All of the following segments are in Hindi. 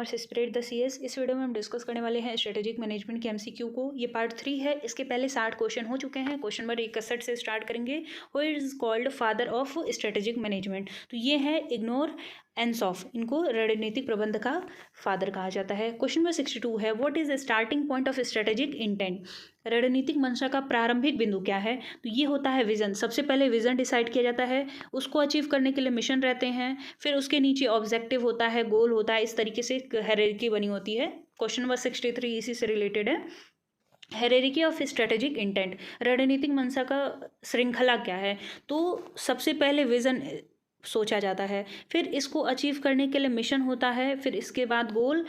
Commerce spread the CS. इस वीडियो में हम डिस्कस करने वाले हैं स्ट्रेटेजिक मैनेजमेंट के एमसीक्यू को। ये पार्ट 3 है। इसके पहले 60 क्वेश्चन हो चुके हैं। क्वेश्चन नंबर 61 से स्टार्ट करेंगे। Who is called father of strategic management? तो ये है इग्नोर एनसॉफ। इनको रणनीतिक प्रबंध का फादर कहा जाता है। क्वेश्चन नंबर 62 है what is starting point of strategic intent? रणनीतिक मंशा का प्रारंभिक बिंदु क्या है? तो ये होता है विजन। सबसे पहले विजन डिसाइड किया जाता है, उसको अचीव करने के लिए मिशन रहते हैं, फिर उसके नीचे ऑब्जेक्टिव होता है, गोल होता है। इस तरीके से हायरार्की बनी होती है। क्वेश्चन नंबर 63 इसी से रिलेटेड है। हायरार्की ऑफ स्ट्रेटेजिक इंटेंट, रणनीतिक मंशा का श्रृंखला क्या है? तो सबसे पहले विजन सोचा जाता है, फिर इसको अचीव करने के लिए मिशन होता है, फिर इसके बाद गोल,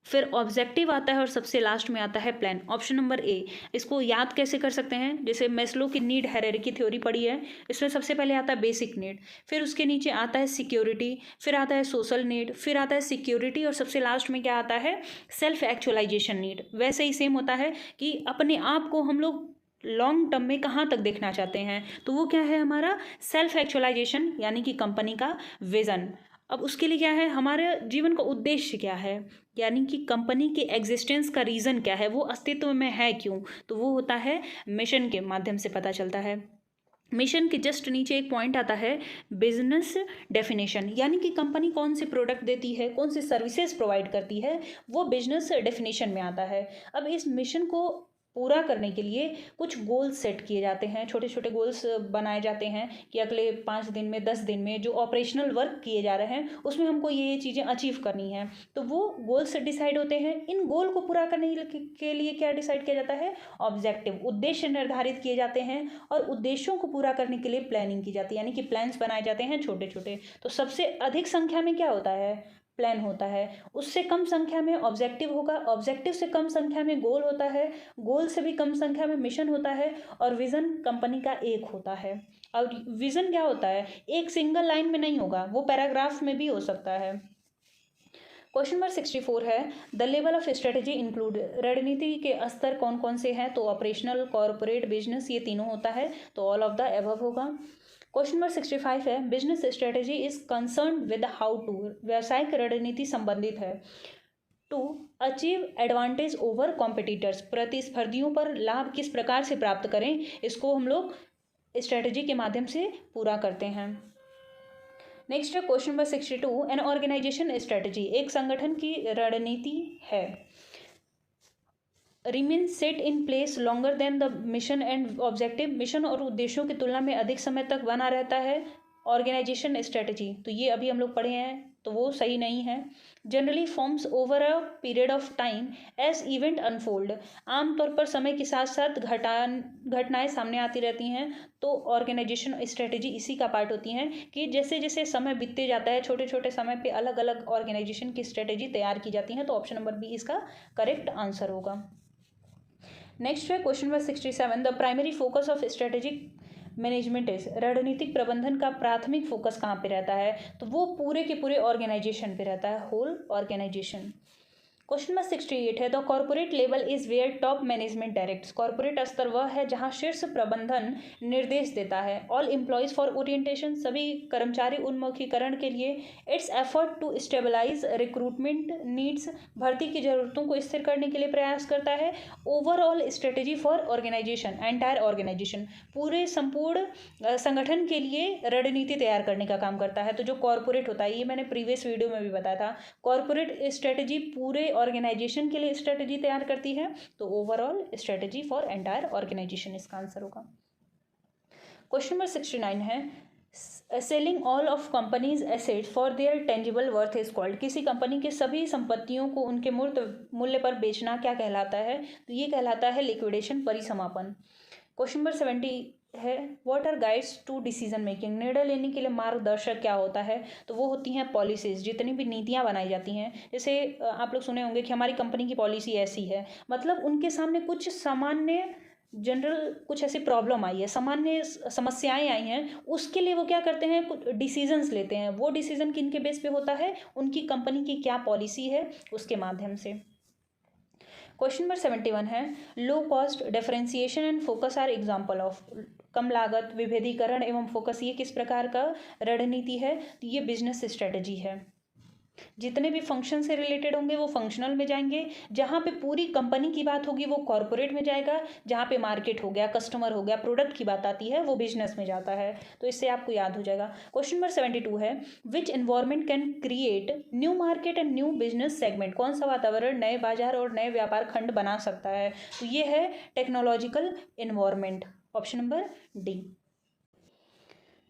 फिर ऑब्जेक्टिव आता है और सबसे लास्ट में आता है प्लान। Option number A. इसको याद कैसे कर सकते हैं? जैसे मैस्लो की नीड हायरार्की थ्योरी पढ़ी है, इसमें सबसे पहले आता है बेसिक नीड, फिर उसके नीचे आता है सिक्योरिटी, फिर आता है सोशल नीड, फिर आता है सिक्योरिटी और सबसे लास्ट में क्या आता है? Self actualisation need. वैसे ही सेम होता है कि अपने आप को हम लोग लॉन्ग टर्म में कहाँ तक देखना चाहते हैं, तो वो क्या है हमारा? सेल्फ एक्चुअलाइजेशन, यानी कि कंपनी का विजन। अब उसके लिए क्या है? हमारे जीवन का उद्देश्य क्या है, यानी कि कंपनी के एग्जिस्टेंस का रीज़न क्या है, वो अस्तित्व में है क्यों, तो वो होता है मिशन के माध्यम से पता चलता है। मिशन के जस्ट नीचे एक पॉइंट आता है बिजनेस डेफिनेशन, यानी कि कंपनी कौन से प्रोडक्ट देती है, कौन से सर्विसेज प्रोवाइड करती है, वो बिजनेस डेफिनेशन में आता है। अब इस मिशन को पूरा करने के लिए कुछ गोल्स सेट किए जाते हैं, छोटे छोटे गोल्स बनाए जाते हैं कि अगले 5 दिन में, 10 दिन में जो ऑपरेशनल वर्क किए जा रहे हैं उसमें हमको ये चीज़ें अचीव करनी है। तो वो गोल्स डिसाइड होते हैं। इन गोल को पूरा करने के लिए क्या डिसाइड किया जाता है? ऑब्जेक्टिव, उद्देश्य निर्धारित किए जाते हैं और उद्देश्यों को पूरा करने के लिए प्लानिंग की जाती है, यानी कि प्लान्स बनाए जाते हैं छोटे छोटे। तो सबसे अधिक संख्या में क्या होता है? प्लान होता है। उससे कम संख्या में ऑब्जेक्टिव होगा, ऑब्जेक्टिव से कम संख्या में गोल होता है, गोल से भी कम संख्या में मिशन होता है और विजन कंपनी का एक होता है। और विजन क्या होता है? एक सिंगल लाइन में नहीं होगा, वो पैराग्राफ में भी हो सकता है। क्वेश्चन नंबर 64 है the level of strategy include, रणनीति के स्तर कौन कौन से हैं? तो ऑपरेशनल, कॉर्पोरेट, बिजनेस, ये तीनों होता है, तो ऑल ऑफ द अबव होगा। क्वेश्चन नंबर 65 है business strategy is concern with how to, व्यावसायिक रणनीति संबंधित है to achieve advantage over competitors, प्रतिस्पर्धियों पर लाभ किस प्रकार से प्राप्त करें, इसको हम लोग स्ट्रेटेजी के माध्यम से पूरा करते हैं। नेक्स्ट है question number 62 an organisation strategy, एक संगठन की रणनीति है remain set in place longer than the mission and objective, mission और उद्देश्यों की तुलना में अधिक समय तक बना रहता है ऑर्गेनाइजेशन स्ट्रेटजी। तो ये अभी हम लोग पढ़े हैं, तो वो सही नहीं है। Generally forms over a period of time as event unfold, आमतौर पर समय के साथ साथ घटनाएं सामने आती रहती हैं। तो ऑर्गेनाइजेशन स्ट्रेटेजी इसी का पार्ट होती हैं कि जैसे जैसे समय बीतते जाता है, छोटे छोटे समय पे अलग अलग ऑर्गेनाइजेशन की स्ट्रेटेजी तैयार की जाती हैं। तो ऑप्शन नंबर बी इसका करेक्ट आंसर होगा। नेक्स्ट है question number 67 the primary focus of strategic management is, रणनीतिक प्रबंधन का प्राथमिक फोकस कहाँ पे रहता है? तो वो पूरे के पूरे ऑर्गेनाइजेशन पे रहता है, होल ऑर्गेनाइजेशन। क्वेश्चन नंबर 68 है the corporate level is where top management directs, corporate स्तर वह है जहां शीर्ष प्रबंधन निर्देश देता है। ऑल एम्प्लॉयज फॉर ओरिएंटेशन, सभी कर्मचारी उन्मुखीकरण के लिए। It's effort to stabilise recruitment needs, भर्ती की जरूरतों को स्थिर करने के लिए प्रयास करता है। Overall strategy for organisation, entire organisation, पूरे संपूर्ण संगठन के लिए रणनीति तैयार करने का काम करता है। तो जो कॉर्पोरेट होता है, ये मैंने प्रीवियस वीडियो में भी बताया था, कॉर्पोरेट स्ट्रेटेजी पूरे ऑर्गेनाइजेशन के लिए स्ट्रेटेजी तैयार करती है। तो overall strategy for entire organisation इसका आंसर होगा। क्वेश्चन नंबर 69 है selling all of companies assets for their tangible worth is called, किसी कंपनी के सभी संपत्तियों को उनके मूर्त मूल्य पर बेचना क्या कहलाता है? तो ये कहलाता है लिक्विडेशन, परिसमापन। क्वेश्चन नंबर 70 है what are guides to decision making, निर्णय लेने के लिए मार्गदर्शक क्या होता है? तो वो होती हैं पॉलिसीज, जितनी भी नीतियां बनाई जाती हैं। जैसे आप लोग सुने होंगे कि हमारी कंपनी की पॉलिसी ऐसी है, मतलब उनके सामने कुछ सामान्य जनरल कुछ ऐसी प्रॉब्लम आई है, सामान्य समस्याएं आई हैं, उसके लिए वो क्या करते हैं? कुछ डिसीजंस लेते हैं। वो डिसीजन किनके बेस पे होता है? उनकी कंपनी की क्या पॉलिसी है उसके माध्यम से। क्वेश्चन नंबर 71 है low cost, differentiation and focus are example of, कम लागत, विभेदीकरण एवं फोकस ये किस प्रकार का रणनीति है? तो ये बिजनेस स्ट्रेटजी है। जितने भी फंक्शन से रिलेटेड होंगे वो फंक्शनल में जाएंगे, जहाँ पे पूरी कंपनी की बात होगी वो कॉरपोरेट में जाएगा, जहाँ पे मार्केट हो गया, कस्टमर हो गया, प्रोडक्ट की बात आती है वो बिजनेस में जाता है। तो इससे आपको याद हो जाएगा। क्वेश्चन नंबर 72 है, which environment can create new market and new business segment? कौन सा वातावरण नए बाजार और नए व्यापार खंड बना सकता है? तो ये है technological environment, option number D.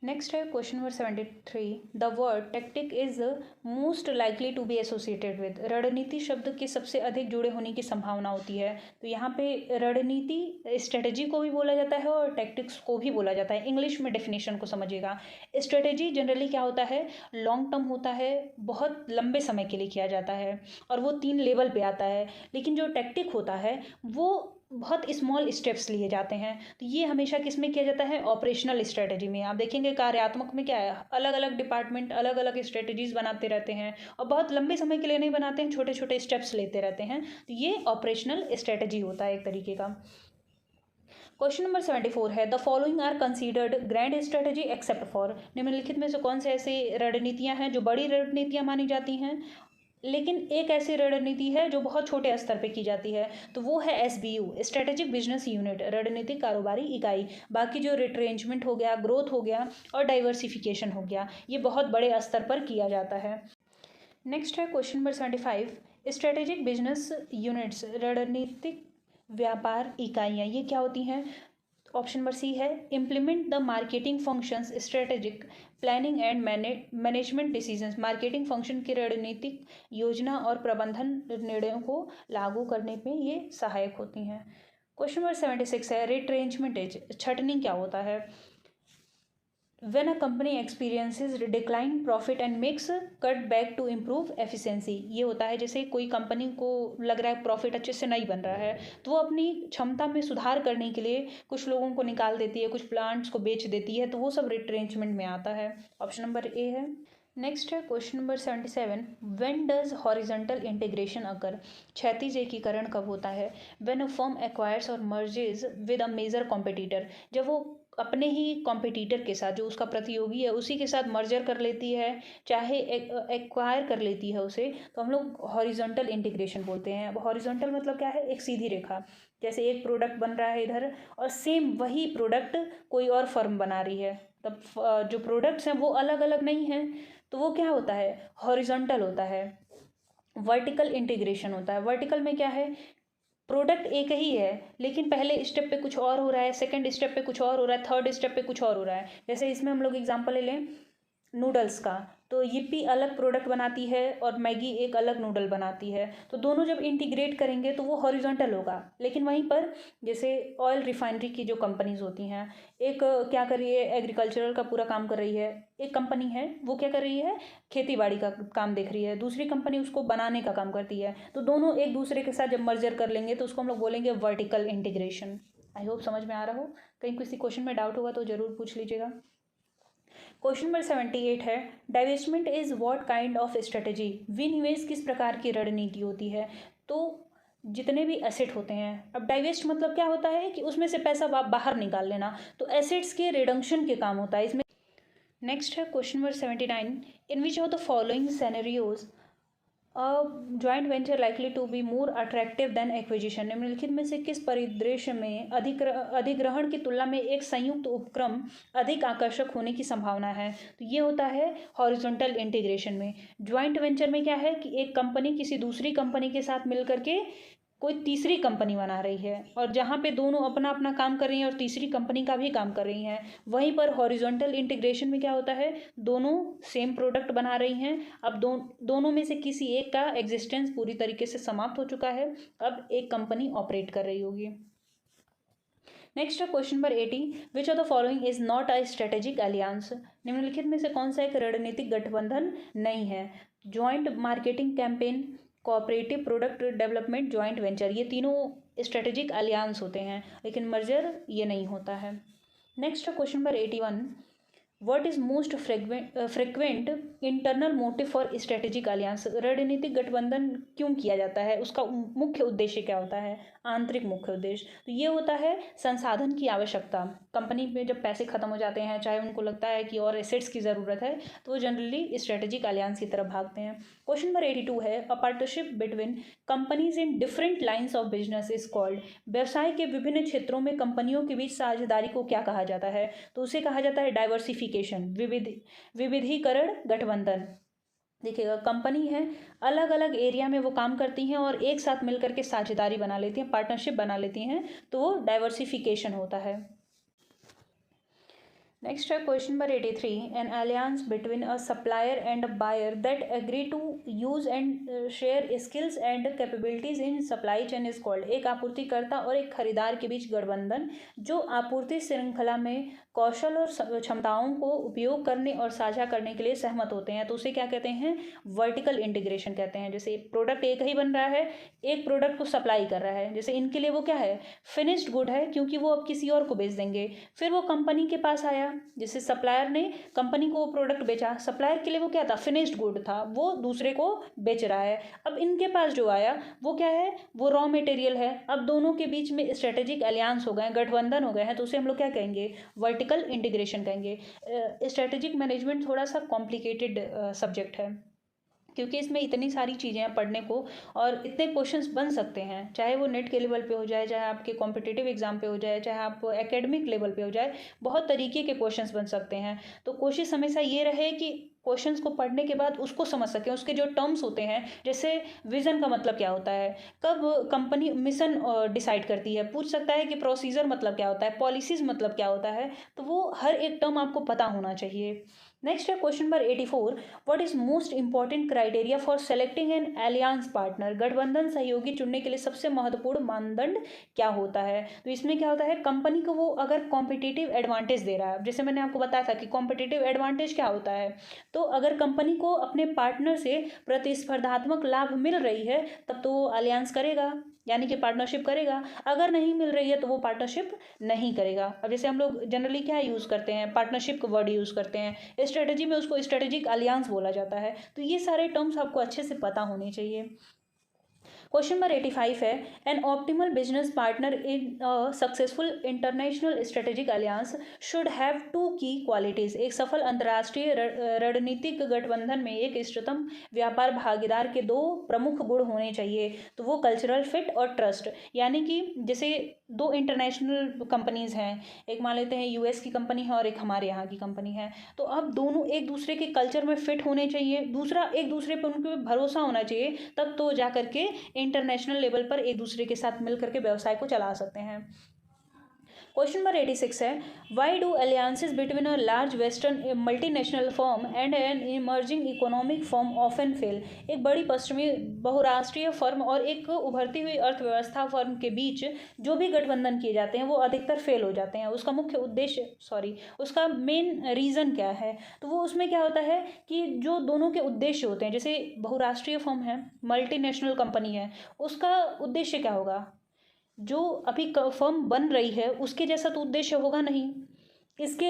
Next है question number 73, the word tactic is most likely to be associated with? रणनीति शब्द के सबसे अधिक जुड़े होने की संभावना होती है। तो यहाँ पे रणनीति स्ट्रेटेजी को भी बोला जाता है और टेक्टिक्स को भी बोला जाता है। इंग्लिश में डेफिनेशन को समझिएगा। स्ट्रेटेजी जनरली क्या होता है, लॉन्ग टर्म होता है, बहुत लंबे समय के लिए किया जाता है और वो 3 लेवल पे आता है। लेकिन जो टेक्टिक होता है वो बहुत स्मॉल स्टेप्स लिए जाते हैं। तो ये हमेशा किस में किया जाता है, ऑपरेशनल स्ट्रेटजी में। आप देखेंगे कार्यात्मक में क्या है, अलग अलग डिपार्टमेंट अलग अलग स्ट्रेटजीज बनाते रहते हैं और बहुत लंबे समय के लिए नहीं बनाते हैं, छोटे छोटे स्टेप्स लेते रहते हैं। तो ये ऑपरेशनल स्ट्रेटजी होता है एक तरीके का। क्वेश्चन नंबर 74 है, the following are considered grand strategy except for? निम्नलिखित में से कौन से ऐसी रणनीतियां हैं जो बड़ी रणनीतियां मानी जाती हैं, लेकिन एक ऐसी रणनीति है जो बहुत छोटे स्तर पे की जाती है? तो वो है SBU, स्ट्रेटेजिक बिजनेस यूनिट, रणनीतिक कारोबारी इकाई। बाकी जो रिट्रेंचमेंट हो गया, ग्रोथ हो गया और डाइवर्सिफिकेशन हो गया, ये बहुत बड़े स्तर पर किया जाता है। नेक्स्ट है question number 75, strategic business units, रणनीतिक व्यापार इकाइयाँ, ये क्या होती हैं? ऑप्शन नंबर सी है, implement the marketing functions, strategic planning and management decisions, marketing function की रणनीतिक योजना और प्रबंधन निर्णयों को लागू करने में ये सहायक होती हैं। क्वेश्चन नंबर 76 है, रिट्रेंचमेंट, छटनी क्या होता है? When a company experiences decline profit and makes cut back to improve efficiency, ये होता है जैसे कोई कंपनी को लग रहा है प्रॉफिट अच्छे से नहीं बन रहा है तो वो अपनी क्षमता में सुधार करने के लिए कुछ लोगों को निकाल देती है, कुछ प्लांट्स को बेच देती है, तो वो सब रिट्रेंचमेंट में आता है। ऑप्शन नंबर ए है। नेक्स्ट है question number 77, when does horizontal integration occur? क्षैतिज एकीकरण कब होता है? व्हेन अ फर्म एक्वायर्स और merges with a major competitor, जब वो अपने ही कॉम्पिटिटर के साथ, जो उसका प्रतियोगी है उसी के साथ मर्जर कर लेती है, चाहे एक्वायर कर लेती है उसे, तो हम लोग हॉरिजॉन्टल इंटीग्रेशन बोलते हैं। अब हॉरिजॉन्टल मतलब क्या है, एक सीधी रेखा, जैसे एक प्रोडक्ट बन रहा है इधर और सेम वही प्रोडक्ट कोई और फर्म बना रही है, तब जो प्रोडक्ट्स हैं वो अलग अलग नहीं हैं, तो वो क्या होता है, हॉरिजॉन्टल होता है। वर्टिकल इंटीग्रेशन होता है, वर्टिकल में क्या है, प्रोडक्ट एक ही है लेकिन पहले स्टेप पे कुछ और हो रहा है, सेकंड स्टेप पे कुछ और हो रहा है, थर्ड स्टेप पे कुछ और हो रहा है। जैसे इसमें हम लोग एग्जांपल ले लें नूडल्स का, तो यिप्पी अलग प्रोडक्ट बनाती है और मैगी एक अलग नूडल बनाती है, तो दोनों जब इंटीग्रेट करेंगे तो वो हॉरिजॉन्टल होगा। लेकिन वहीं पर जैसे ऑयल रिफाइनरी की जो कंपनीज होती हैं, एक क्या कर रही है, एग्रीकल्चरल का पूरा काम कर रही है, एक कंपनी है वो क्या कर रही है, खेती बाड़ी का काम देख रही है, दूसरी कंपनी उसको बनाने का काम करती है, तो दोनों एक दूसरे के साथ जब मर्जर कर लेंगे तो उसको हम लोग बोलेंगे वर्टिकल इंटीग्रेशन। आई होप समझ में आ रहा हो। कहीं किसी क्वेश्चन में डाउट होगा तो ज़रूर पूछ लीजिएगा। क्वेश्चन नंबर 78 है, divestment is what kind of strategy? विनिवेश किस प्रकार की रणनीति होती है? तो जितने भी एसेट होते हैं, अब डाइवेस्ट मतलब क्या होता है कि उसमें से पैसा बाहर निकाल लेना, तो एसेट्स के रिडक्शन के काम होता है इसमें। नेक्स्ट है question number 79, in which of the following scenarios joint venture likely to be more attractive than acquisition? निम्नलिखित में से किस परिदृश्य में अधिग्रहण की तुलना में एक संयुक्त उपक्रम अधिक आकर्षक होने की संभावना है? तो ये होता है हॉरिजॉन्टल इंटीग्रेशन में। ज्वाइंट वेंचर में क्या है कि एक कंपनी किसी दूसरी कंपनी के साथ मिल करके कोई तीसरी कंपनी बना रही है और जहाँ पे दोनों अपना अपना काम कर रही हैं और तीसरी कंपनी का भी काम कर रही हैं। वहीं पर हॉरिजॉन्टल इंटीग्रेशन में क्या होता है, दोनों सेम प्रोडक्ट बना रही हैं, अब दोनों में से किसी एक का एग्जिस्टेंस पूरी तरीके से समाप्त हो चुका है, अब एक कंपनी ऑपरेट कर रही होगी। नेक्स्ट है question number 80, which of the following is not a strategic alliance? निम्नलिखित में से कौन सा एक रणनीतिक गठबंधन नहीं है? Joint marketing campaign, cooperative product development, joint venture, ये तीनों स्ट्रेटेजिक अलियांस होते हैं, लेकिन मर्जर ये नहीं होता है। Next question number 81, what is most frequent internal motive for strategic alliance? रणनीतिक गठबंधन क्यों किया जाता है, उसका मुख्य उद्देश्य क्या होता है? आंतरिक मुख्य उद्देश्य, तो ये होता है संसाधन की आवश्यकता। कंपनी में जब पैसे खत्म हो जाते हैं, चाहे उनको लगता है कि और एसेट्स की ज़रूरत है, तो वो जनरली स्ट्रेटेजिक अलायंस की तरफ भागते हैं। क्वेश्चन नंबर 82 है, a partnership between companies in different lines of business is called. व्यवसाय के विभिन्न क्षेत्रों में कंपनियों के बीच साझेदारी को क्या कहा जाता है? तो उसे कहा जाता है डाइवर्सिफिकेशन, विविधीकरण, गठबंधन। देखिएगा, कंपनी है, अलग अलग एरिया में वो काम करती हैं और एक साथ मिलकर के साझेदारी बना लेती हैं, पार्टनरशिप बना लेती हैं, तो वो डाइवर्सिफिकेशन होता है। नेक्स्ट है question number 83, an alliance between a supplier and a buyer that agree to use and share skills and capabilities in supply chain is called. एक आपूर्तिकर्ता और एक खरीदार के बीच गठबंधन जो आपूर्ति श्रृंखला में कौशल और क्षमताओं को उपयोग करने और साझा करने के लिए सहमत होते हैं, तो उसे क्या कहते हैं? वर्टिकल इंटीग्रेशन कहते हैं। जैसे प्रोडक्ट एक ही बन रहा है, एक प्रोडक्ट को सप्लाई कर रहा है, जैसे इनके लिए वो क्या है? फिनिश्ड गुड है, क्योंकि वो अब किसी और को बेच देंगे। फिर वो कंपनी के पास आया, जैसे सप्लायर ने कंपनी को वो प्रोडक्ट बेचा, सप्लायर के लिए वो क्या था? फिनिश्ड गुड था, वो दूसरे को बेच रहा है। अब इनके पास जो आया वो क्या है? वो रॉ मटेरियल है। अब दोनों के बीच में स्ट्रेटेजिक अलायंस हो गए, गठबंधन हो गए हैं, तो उसे हम लोग क्या कहेंगे? वर्टिकल इंटीग्रेशन कहेंगे। स्ट्रेटेजिक मैनेजमेंट थोड़ा सा कॉम्प्लिकेटेड सब्जेक्ट है, क्योंकि इसमें इतनी सारी चीज़ें हैं पढ़ने को और इतने क्वेश्चंस बन सकते हैं, चाहे वो नेट के लेवल पे हो जाए, चाहे आपके कॉम्पिटिटिव एग्जाम पे हो जाए, चाहे आप एकेडमिक लेवल पे हो जाए, बहुत तरीके के क्वेश्चंस बन सकते हैं। तो कोशिश हमेशा ये रहे कि क्वेश्चंस को पढ़ने के बाद उसको समझ सकें, उसके जो टर्म्स होते हैं, जैसे विजन का मतलब क्या होता है, कब कंपनी मिशन डिसाइड करती है, पूछ सकता है कि प्रोसीजर मतलब क्या होता है, पॉलिसीज मतलब क्या होता है, तो वो हर एक टर्म आपको पता होना चाहिए। नेक्स्ट है question number 84, what is most important criteria for selecting N alliance partner. गठबंधन सहयोगी चुनने के लिए सबसे महत्वपूर्ण मानदंड क्या होता है? तो इसमें क्या होता है? कंपनी को वो अगर कॉम्पिटिटिव एडवांटेज दे रहा है, जैसे मैंने आपको बताया था कि कॉम्पिटिटिव एडवांटेज क्या होता है, तो अगर कंपनी को अपने पार्टनर से प्रतिस्पर्धात्मक लाभ मिल रही है, तब तो वो अलायंस करेगा, यानी कि पार्टनरशिप करेगा। अगर नहीं मिल रही है तो वो पार्टनरशिप नहीं करेगा। अब जैसे हम लोग जनरली क्या यूज़ करते हैं? पार्टनरशिप का वर्ड यूज़ करते हैं, स्ट्रेटजी में उसको स्ट्रेटेजिक अलायंस बोला जाता है। तो ये सारे टर्म्स आपको अच्छे से पता होने चाहिए। क्वेश्चन नंबर 85 है, an optimal business partner in successful international strategic alliance should have two key qualities. एक सफल अंतर्राष्ट्रीय रणनीतिक गठबंधन में एक इष्टतम व्यापार भागीदार के दो प्रमुख गुण होने चाहिए, तो वो कल्चरल फिट और ट्रस्ट। यानी कि जैसे दो इंटरनेशनल कंपनीज हैं, एक मान लेते हैं यूएस की कंपनी है और एक हमारे यहाँ की कंपनी है, तो अब दोनों एक दूसरे के कल्चर में फिट होने चाहिए, दूसरा एक दूसरे पर उनके भरोसा होना चाहिए, तब तो जा करके इंटरनेशनल लेवल पर एक दूसरे के साथ मिल करके व्यवसाय को चला सकते हैं। क्वेश्चन नंबर 86 है, why do alliances between a large western multinational firm and an emerging economic firm often fail. एक बड़ी पश्चिमी बहुराष्ट्रीय फर्म और एक उभरती हुई अर्थव्यवस्था फर्म के बीच जो भी गठबंधन किए जाते हैं वो अधिकतर फेल हो जाते हैं। उसका मुख्य उद्देश्य उसका मेन रीज़न क्या है? तो वो उसमें क्या होता है कि जो दोनों के उद्देश्य होते हैं, जैसे बहुराष्ट्रीय फर्म है, मल्टीनेशनल कंपनी है, उसका उद्देश्य क्या होगा? जो अभी फर्म बन रही है उसके जैसा तो उद्देश्य होगा नहीं। इसके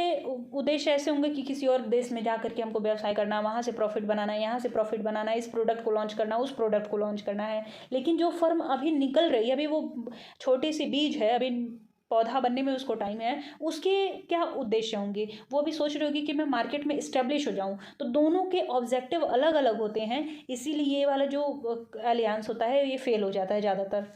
उद्देश्य ऐसे होंगे कि किसी और देश में जा करके हमको व्यवसाय करना, वहाँ से प्रॉफिट बनाना है, यहाँ से प्रॉफिट बनाना है, इस प्रोडक्ट को लॉन्च करना, उस प्रोडक्ट को लॉन्च करना है। लेकिन जो फर्म अभी निकल रही है, अभी वो छोटी सी बीज है, अभी पौधा बनने में उसको टाइम है, उसके क्या उद्देश्य होंगे? वो अभी सोच रही होगी कि मैं मार्केट में इस्टेब्लिश हो जाऊं। तो दोनों के ऑब्जेक्टिव अलग अलग होते हैं, इसीलिए ये वाला जो अलायंस होता है ये फेल हो जाता है ज़्यादातर।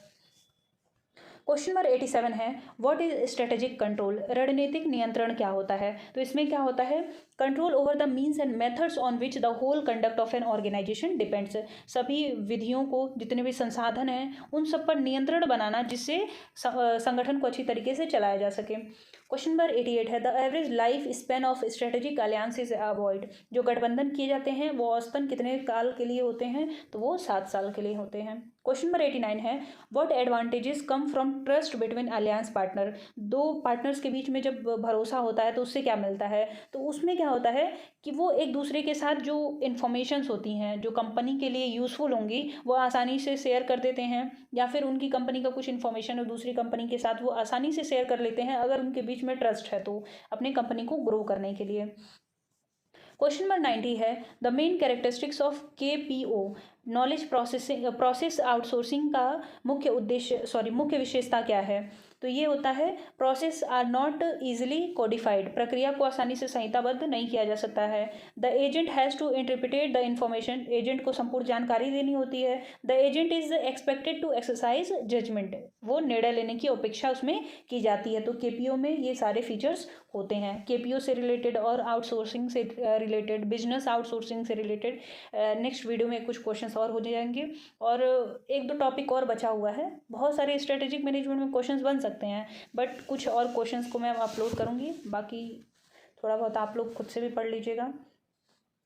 क्वेश्चन नंबर 87 है, व्हाट इज स्ट्रेटेजिक कंट्रोल। रणनीतिक नियंत्रण क्या होता है? तो इसमें क्या होता है? Control over the means and methods on which the whole conduct of an organisation depends. सभी विधियों को, जितने भी संसाधन हैं, उन सब पर नियंत्रण बनाना, जिससे संगठन को अच्छी तरीके से चलाया जा सके। क्वेश्चन नंबर 88 है, the average life span of strategic alliance is avoid. जो गठबंधन किए जाते हैं वो औसतन कितने काल के लिए होते हैं? तो वो 7 साल के लिए होते हैं। क्वेश्चन नंबर 89 है, what advantages come from trust between alliance partner. दो पार्टनर्स के बीच में जब भरोसा होता है तो उससे क्या मिलता है? तो उसमें क्या होता है कि वो एक दूसरे के साथ जो इन्फॉर्मेशंस होती हैं, जो कंपनी के लिए यूज़फुल होंगी, वो आसानी से शेयर कर देते हैं, या फिर उनकी कंपनी का कुछ इन्फॉर्मेशन है दूसरी कंपनी के साथ, वो आसानी से शेयर कर लेते हैं, अगर उनके बीच में ट्रस्ट है तो, अपनी कंपनी को ग्रो करने के लिए। क्वेश्चन नंबर 90 है the main characteristics of KPO knowledge process outsourcing का मुख्य विशेषता क्या है। तो ये होता है process are not easily codified, प्रक्रिया को आसानी से संहिताबद्ध नहीं किया जा सकता है। The agent has to interpret the information, agent को संपूर्ण जानकारी देनी होती है। The agent is expected to exercise judgement, वो निर्णय लेने की अपेक्षा उसमें की जाती है। तो KPO में ये सारे फीचर्स होते हैं। KPO से रिलेटेड और आउटसोर्सिंग से रिलेटेड, बिजनेस आउटसोर्सिंग से रिलेटेड नेक्स्ट वीडियो में कुछ क्वेश्चंस और हो जाएंगे और एक दो टॉपिक और बचा हुआ है। बहुत सारे स्ट्रेटेजिक मैनेजमेंट में क्वेश्चंस बन सकते हैं बट कुछ और क्वेश्चंस को मैं अपलोड करूँगी, बाकी थोड़ा बहुत आप लोग खुद से भी पढ़ लीजिएगा।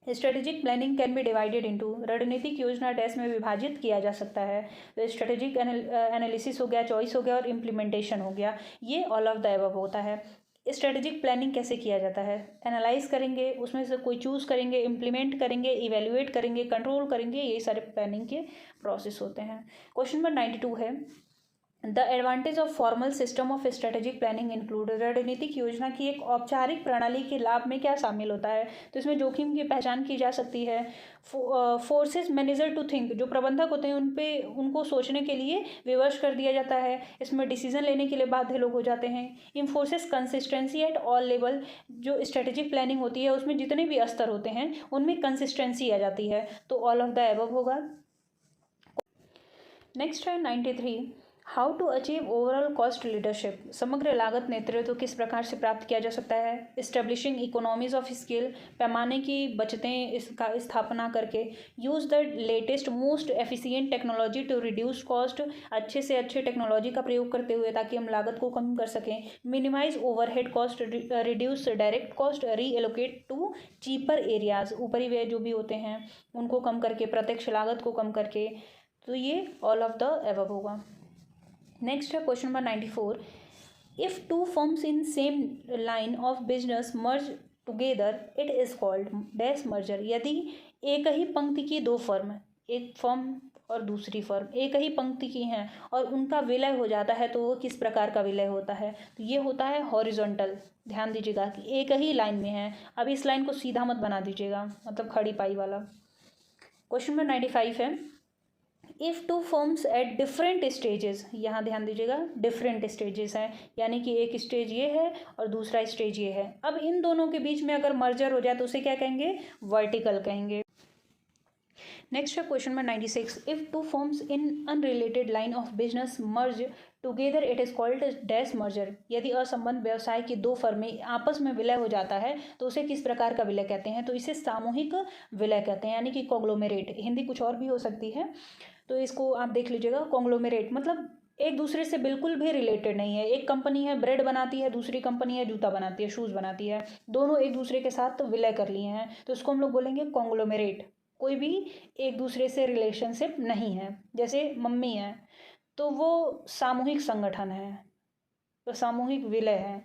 Strategic planning can be divided into, रणनीतिक योजना डैश में विभाजित किया जा सकता है। तो स्ट्रेटेजिक एनालिसिस हो गया, चॉइस हो गया और इम्प्लीमेंटेशन हो गया, ये ऑल ऑफ द अबव होता है। स्ट्रेटेजिक प्लानिंग कैसे किया जाता है, एनालाइज करेंगे, उसमें से कोई चूज़ करेंगे, इम्प्लीमेंट करेंगे, इवेल्युएट करेंगे, कंट्रोल करेंगे, ये सारे प्लानिंग के प्रोसेस होते हैं। क्वेश्चन नंबर 92 है the advantage of formal system of strategic planning include, रणनीतिक योजना की एक औपचारिक प्रणाली के लाभ में क्या शामिल होता है। तो इसमें जोखिम की पहचान की जा सकती है। फोर्सेस मैनेजर टू थिंक, जो प्रबंधक होते हैं उनको सोचने के लिए विवश कर दिया जाता है। इसमें डिसीजन लेने के लिए बाध्य लोग हो जाते हैं। इन्फोर्सेस कंसिस्टेंसी एट ऑल लेवल, जो स्ट्रेटेजिक प्लानिंग होती है उसमें जितने भी स्तर होते हैं उनमें कंसिस्टेंसी आ जाती है। तो ऑल ऑफ द अबव होगा। नेक्स्ट है 93 how to achieve overall cost leadership, समग्र लागत नेतृत्व किस प्रकार से प्राप्त किया जा सकता है। इस्टेब्लिशिंग इकोनॉमीज ऑफ स्केल, पैमाने की बचतें इसका स्थापना करके। Use the latest most efficient technology to reduce cost, अच्छे से अच्छे टेक्नोलॉजी का प्रयोग करते हुए ताकि हम लागत को कम कर सकें। Minimise overhead cost, reduce direct cost, reallocate to cheaper areas, ऊपरी व्यय जो भी होते हैं उनको कम करके, प्रत्यक्ष लागत को कम करके। तो ये ऑल ऑफ द अबव होगा। नेक्स्ट है question number 94 if two firms in same line of business merge together it is called dash merger, यदि एक ही पंक्ति की दो फर्म, एक फर्म और दूसरी फर्म एक ही पंक्ति की हैं और उनका विलय हो जाता है तो वो किस प्रकार का विलय होता है। तो ये होता है हॉरिजॉन्टल। ध्यान दीजिएगा कि एक ही लाइन में है, अब इस लाइन को सीधा मत बना दीजिएगा, मतलब खड़ी पाई वाला। क्वेश्चन नंबर 95 है if two firms at different stages, यहाँ ध्यान दीजिएगा डिफरेंट स्टेजेस हैं, यानी कि एक स्टेज ये है और दूसरा स्टेज ये है। अब इन दोनों के बीच में अगर मर्जर हो जाए तो उसे क्या कहेंगे, वर्टिकल कहेंगे। नेक्स्ट है question number 96 if two firms in unrelated line of business merge together it is called dash merger, यदि असंबद्ध व्यवसाय की दो फर्में आपस में विलय हो जाता है तो उसे किस प्रकार का विलय कहते हैं। तो इसे सामूहिक विलय कहते हैं, यानी कि कॉन्ग्लोमेरेट। हिंदी कुछ और भी हो सकती है, तो इसको आप देख लीजिएगा। कॉन्ग्लोमेरेट मतलब एक दूसरे से बिल्कुल भी रिलेटेड नहीं है। एक कंपनी है ब्रेड बनाती है, दूसरी कंपनी है जूता बनाती है, शूज़ बनाती है, दोनों एक दूसरे के साथ विलय कर लिए हैं तो इसको हम लोग बोलेंगे कॉन्ग्लोमेरेट। कोई भी एक दूसरे से रिलेशनशिप नहीं है। जैसे मम्मी है तो वो सामूहिक संगठन है, तो सामूहिक विलय है।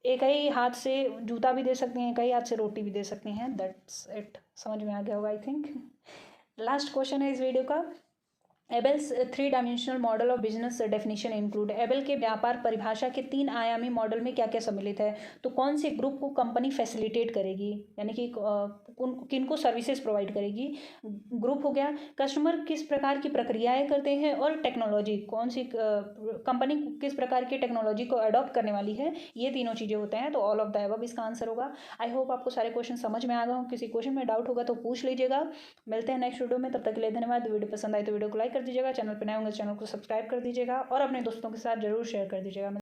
एक ही हाथ से जूता भी दे सकते हैं, एक ही हाथ से रोटी भी दे सकते हैं। दैट्स इट, समझ में आ गया होगा आई थिंक। लास्ट क्वेश्चन है इस वीडियो का, एबेल्स 3 dimensional model of business definition include, Abel के व्यापार परिभाषा के 3 आयामी मॉडल में क्या क्या सम्मिलित है। तो कौन से ग्रुप को कंपनी फैसिलिटेट करेगी, यानी कि किनको सर्विसेज प्रोवाइड करेगी। ग्रुप हो गया, कस्टमर किस प्रकार की प्रक्रियाएं करते हैं, और टेक्नोलॉजी कौन सी कंपनी किस प्रकार की टेक्नोलॉजी को अडॉप्ट करने वाली है। ये तीनों चीज़ें होते हैं। तो ऑल ऑफ द अबव इसका आंसर होगा। आई होप आपको सारे क्वेश्चन समझ में आ गए हों। किसी क्वेश्चन में डाउट होगा तो पूछ लीजिएगा। मिलते हैं नेक्स्ट वीडियो में, तब तक के लिए धन्यवाद। वीडियो पसंद आए तो वीडियो को लाइक कर दीजिएगा, चैनल पर नए होंगे चैनल को सब्सक्राइब कर दीजिएगा और अपने दोस्तों के साथ जरूर शेयर कर दीजिएगा।